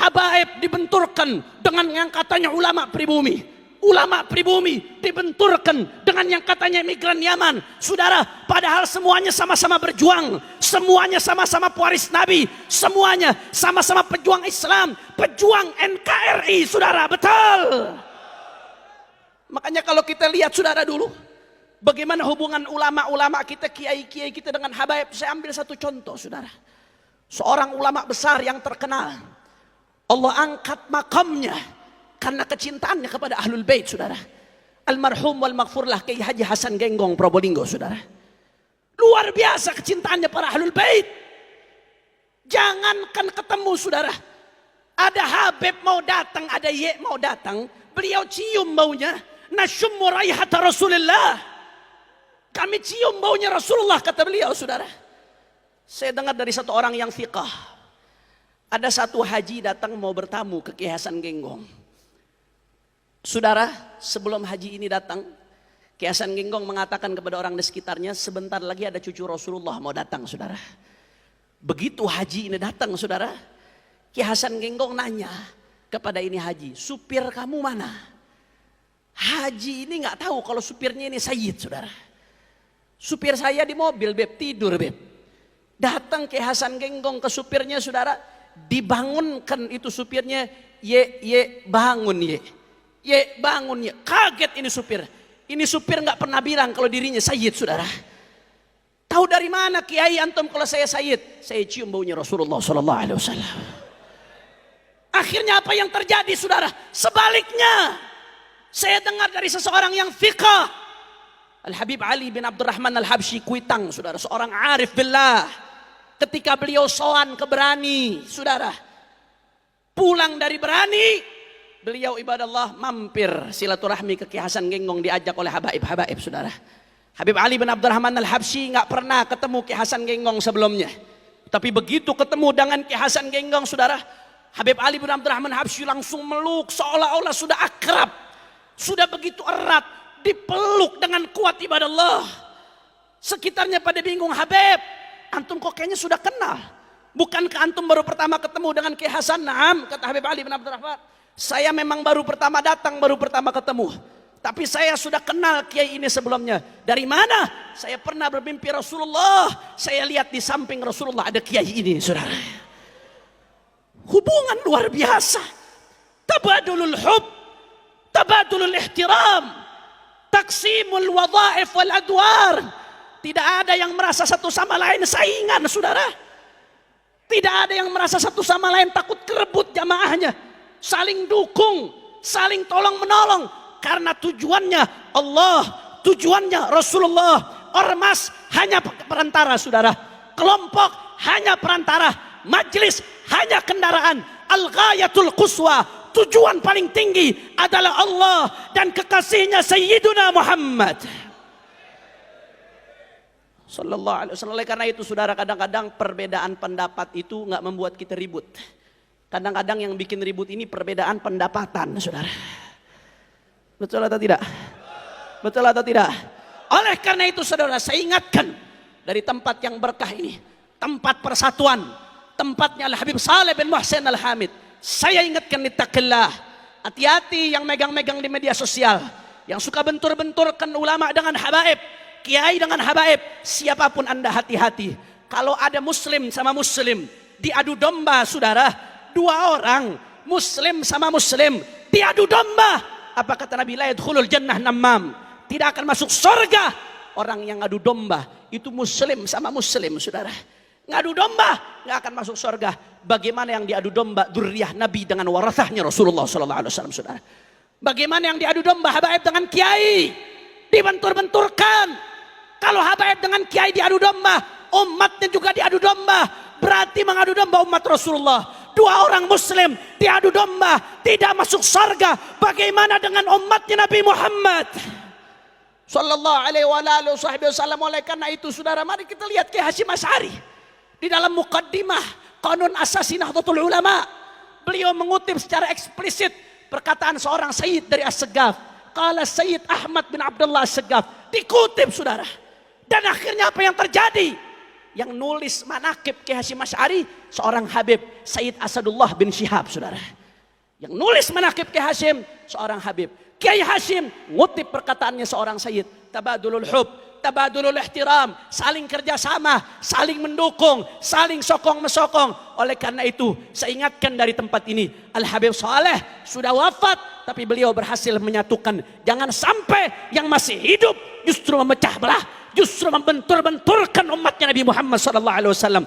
habaib dibenturkan dengan yang katanya ulama pribumi. Ulama pribumi dibenturkan dengan yang katanya migran Yaman. Saudara, padahal semuanya sama-sama berjuang, semuanya sama-sama pewaris Nabi, semuanya sama-sama pejuang Islam, pejuang NKRI, saudara, betul. Makanya kalau kita lihat saudara dulu, bagaimana hubungan ulama-ulama kita, kiai-kiai kita dengan habaib. Saya ambil satu contoh saudara. Seorang ulama besar yang terkenal, Allah angkat makamnya karena kecintaannya kepada Ahlul Bait saudara. Almarhum wal maghfurlah Kiai Haji Hasan Genggong Probolinggo saudara. Luar biasa kecintaannya para Ahlul Bait. Jangankan ketemu saudara, ada Habib mau datang, ada Ye mau datang, beliau cium baunya, nasyummu raihata Rasulullah. Kami cium baunya Rasulullah, kata beliau saudara. Saya dengar dari satu orang yang fiqah, ada satu haji datang mau bertamu ke Kiai Hasan Genggong. Saudara, sebelum haji ini datang, Kiai Hasan Genggong mengatakan kepada orang di sekitarnya, sebentar lagi ada cucu Rasulullah mau datang saudara. Begitu haji ini datang saudara, Kiai Hasan Genggong nanya kepada ini haji, supir kamu mana? Haji ini nggak tahu kalau supirnya ini Sayyid saudara. Supir saya di mobil beb, tidur beb. Datang Kiai Hasan Genggong ke supirnya saudara, dibangunkan itu supirnya, ye bangun ye. Ye bangun ye. Kaget ini supir. Ini supir nggak pernah bilang kalau dirinya Sayyid saudara. Tahu dari mana Kiai antum kalau saya Sayyid? Saya cium baunya Rasulullah Sallallahu Alaihi Wasallam. Akhirnya apa yang terjadi saudara? Sebaliknya, saya dengar dari seseorang yang fiqah, Al Habib Ali bin Abdurrahman Al Habsyi Kuitang saudara, seorang arif billah. Ketika beliau sowan ke Berani saudara, pulang dari Berani, beliau ibadah Allah mampir silaturahmi ke Kiai Hasan Genggong, diajak oleh habaib saudara. Habib Ali bin Abdurrahman Al Habsyi nggak pernah ketemu Kiai Hasan Genggong sebelumnya, tapi begitu ketemu dengan Kiai Hasan Genggong saudara, Habib Ali bin Abdurrahman Al Habsyi langsung meluk seolah-olah sudah akrab, sudah begitu erat, dipeluk dengan kuat ibadah Allah. Sekitarnya pada bingung, Habib, antum kok kayaknya sudah kenal, bukankah antum baru pertama ketemu dengan Kiai Hasan? Naam, kata Habib Ali bin Abdurrahman, saya memang baru pertama datang, baru pertama ketemu. Tapi saya sudah kenal Kiai ini sebelumnya. Dari mana? Saya pernah bermimpi Rasulullah. Saya lihat di samping Rasulullah ada Kiai ini, saudara. Hubungan luar biasa. Tabadulul hub, tabadulul ihtiram, taksimul wadhaif wal adwar. Tidak ada yang merasa satu sama lain saingan, saudara. Tidak ada yang merasa satu sama lain takut kerebut jamaahnya. Saling dukung, saling tolong menolong, karena tujuannya Allah, tujuannya Rasulullah. Ormas hanya perantara saudara, kelompok hanya perantara, majelis hanya kendaraan. Al-ghayatul quswa, tujuan paling tinggi adalah Allah dan kekasihnya Sayyiduna Muhammad Sallallahu Alaihi Wasallam. Oleh karena itu saudara, kadang-kadang perbedaan pendapat itu nggak membuat kita ribut. Kadang-kadang yang bikin ribut ini perbedaan pendapatan, saudara. Betul atau tidak? Betul atau tidak? Oleh karena itu saudara, saya ingatkan dari tempat yang berkah ini, tempat persatuan, tempatnya Al Habib Saleh bin Muhsin Al Hamid. Saya ingatkan, ittaqillah. Hati-hati yang megang-megang di media sosial, yang suka bentur-benturkan ulama dengan habaib, kiai dengan habaib. Siapapun anda, hati-hati. Kalau ada muslim sama muslim diadu domba saudara, dua orang muslim sama muslim diadu domba, apa kata Nabi? La yadkhulul jannah namam, tidak akan masuk surga orang yang ngadu domba. Itu muslim sama muslim saudara, ngadu domba nggak akan masuk surga. Bagaimana yang diadu domba dzurriyyah Nabi dengan warathahnya Rasulullah Sallallahu Alaihi Wasallam saudara? Bagaimana yang diadu domba habaib dengan kiai, dibentur-benturkan. Kalau habaib dengan kiai diadu domba, umatnya juga diadu domba, berarti mengadu domba umat Rasulullah. Dua orang muslim diadu domba, tidak masuk surga. Bagaimana dengan umatnya Nabi Muhammad Sallallahu Alaihi Wasallam? Oleh karena itu saudara, mari kita lihat Kiai Hasyim Asy'ari di dalam muqaddimah Qanun Asasi Nahdlatul Ulama. Beliau mengutip secara eksplisit perkataan seorang Sayyid dari As-Saggaf. Qala Sayyid Ahmad bin Abdullah As-Saggaf, dikutip saudara. Dan akhirnya apa yang terjadi? yang nulis manakib Kiai Hasyim Asy'ari seorang Habib Sayyid Asadullah bin Syihab, saudara. Yang nulis manakib Kiai Hasyim seorang Habib. Kiai Hasyim ngutip perkataannya seorang Sayyid, tabadulul hub, tabadulul ihtiram, saling kerjasama, saling mendukung, saling sokong mesokong. Oleh karena itu saya ingatkan dari tempat ini, Al Habib Saleh sudah wafat tapi beliau berhasil menyatukan. Jangan sampai yang masih hidup justru memecah belah, justru membentur-benturkan umatnya Nabi Muhammad SAW.